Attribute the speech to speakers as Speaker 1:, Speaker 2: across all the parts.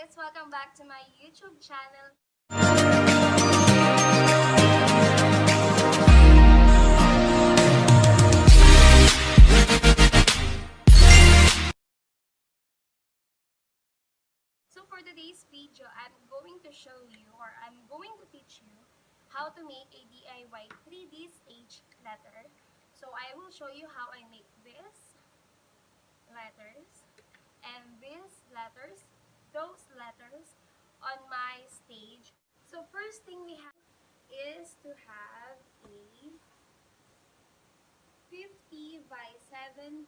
Speaker 1: guys! Welcome back to my YouTube channel. So for today's video, I'm going to show you, or I'm going to teach you how to make a DIY 3D stage letter. So I will show you how I make this letters and these letters, those letters on my stage. So first thing we have is to have a 50 by 70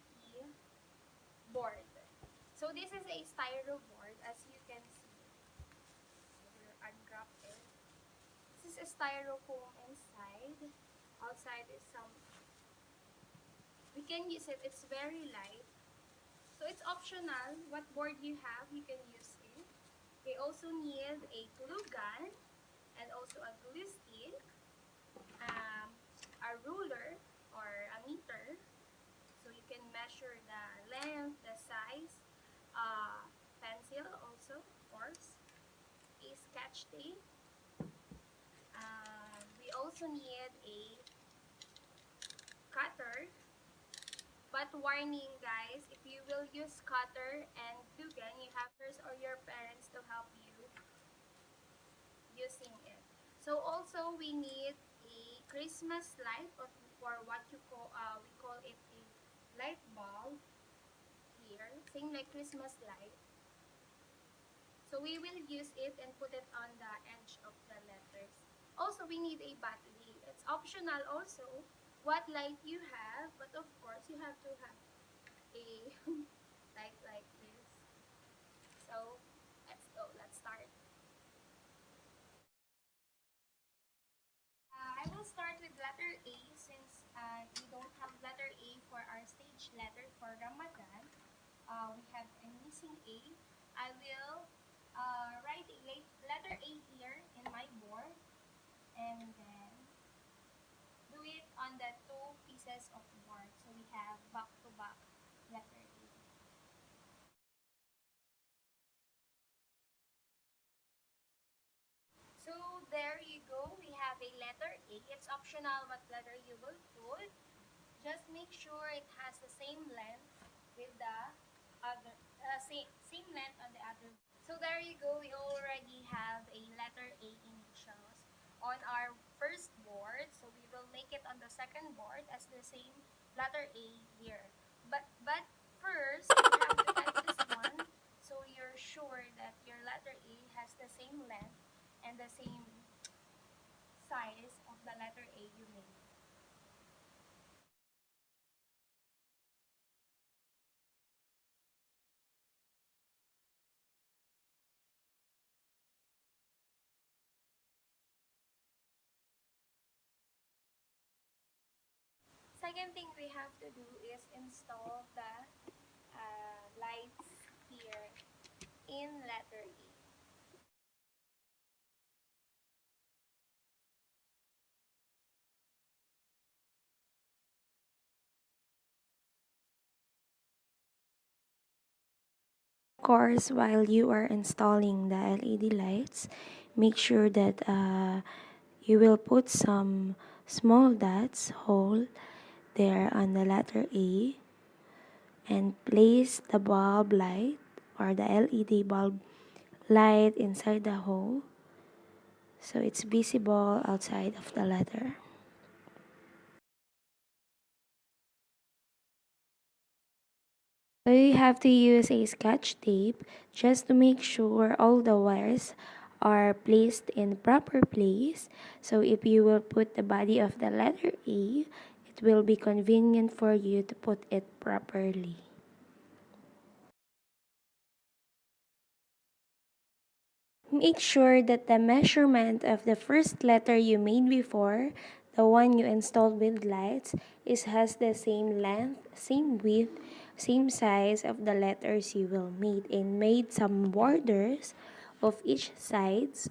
Speaker 1: board. So this is a styro board, as you can see. I will unwrap it. This is a styrofoam inside. Outside is some. We can use it. It's very light. So it's optional. What board you have, you can use it. We also need a glue gun and also a glue stick, a ruler or a meter, so you can measure the length, the size, pencil also, of course, a sketch tape. We also need a cutter, but warning guys, if you will use cutter and glue gun, you have or your parents to help you using it. So also we need a Christmas light, or what you call we call it a light bulb here, same like Christmas light. So we will use it and put it on the edge of the letters. Also we need a battery. It's optional also what light you have, but of course you have to have a light like this. So let's go, let's start. I will start with letter A since we don't have letter A for our stage letter for Ramadan. We have a missing A. I will write a letter A here in my board and then do it on the two pieces of board. So we have back-to-back letter A. So there you go. We have a letter A. It's optional what letter you will put. Just make sure it has the same length with the other, same length on the other. So there you go. We already have a letter A initials on our first board. So we will make it on the second board as the same letter A here. But first, you have to type this one so you're sure that your letter A has the same length and the same size of the letter A you made. Second thing we have to do is install the lights here in letter A.
Speaker 2: Of course, while you are installing the LED lights, make sure that you will put some small dots hole there on the letter A and place the bulb light or the LED bulb light inside the hole so it's visible outside of the letter. So you have to use a scotch tape just to make sure all the wires are placed in proper place. So if you will put the body of the letter A, it will be convenient for you to put it properly. Make sure that the measurement of the first letter you made before, the one you installed with lights, has the same length, same width, same size of the letters you will make, and made some borders of each sides.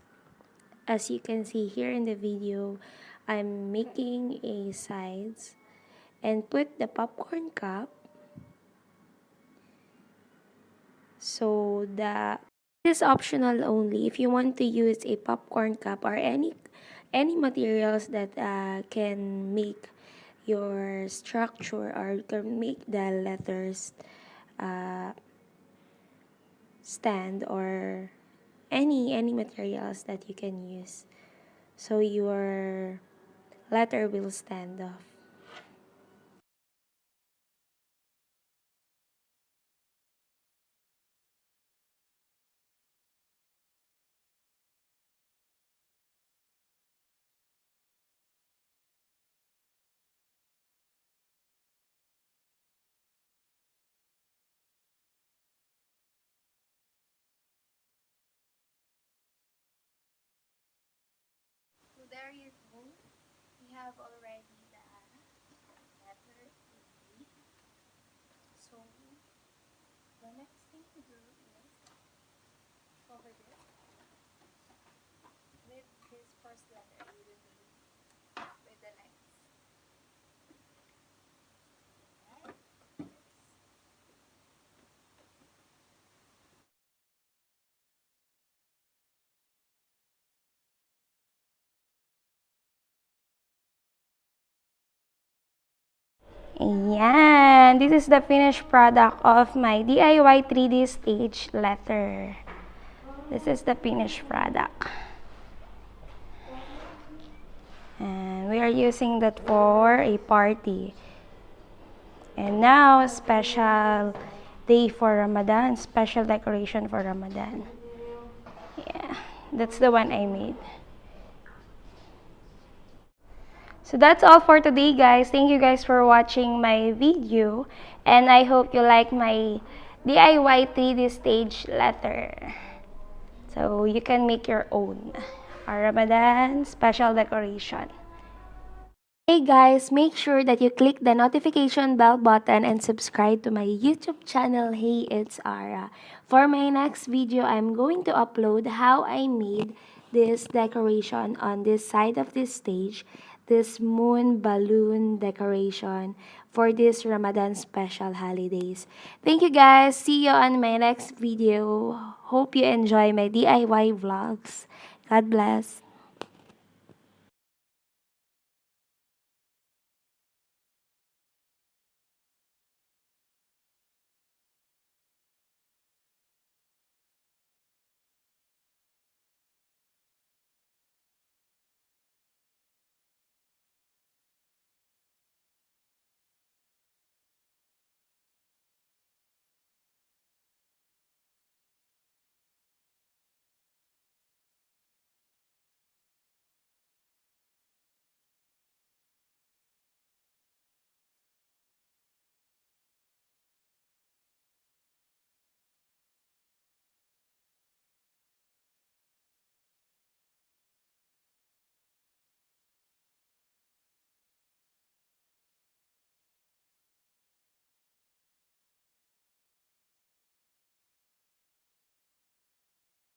Speaker 2: As you can see here in the video, I'm making a sides and put the popcorn cup so the This is optional only. If you want to use a popcorn cup or any materials that can make your structure or can make the letters uh, stand, or any materials that you can use so your letter will stand off.
Speaker 1: So there you go. We have already the letter A. So the next thing to do is cover this with this first letter you will do with the next. Right?
Speaker 2: Ayan, this is the finished product of my DIY 3D stage letter. This is the finished product. And we are using that for a party. And now, special day for Ramadan, special decoration for Ramadan. Yeah, that's the one I made. So that's all for today, guys. Thank you guys for watching my video. And I hope you like my DIY 3D stage letter. So you can make your own. Our Ramadan special decoration. Hey guys, make sure that you click the notification bell button and subscribe to my YouTube channel. Hey, it's Ahra. For my next video, I'm going to upload how I made this decoration on this side of this stage, this moon balloon decoration for this Ramadan special holidays. Thank you guys. See you on my next video. Hope you enjoy my DIY vlogs. God bless.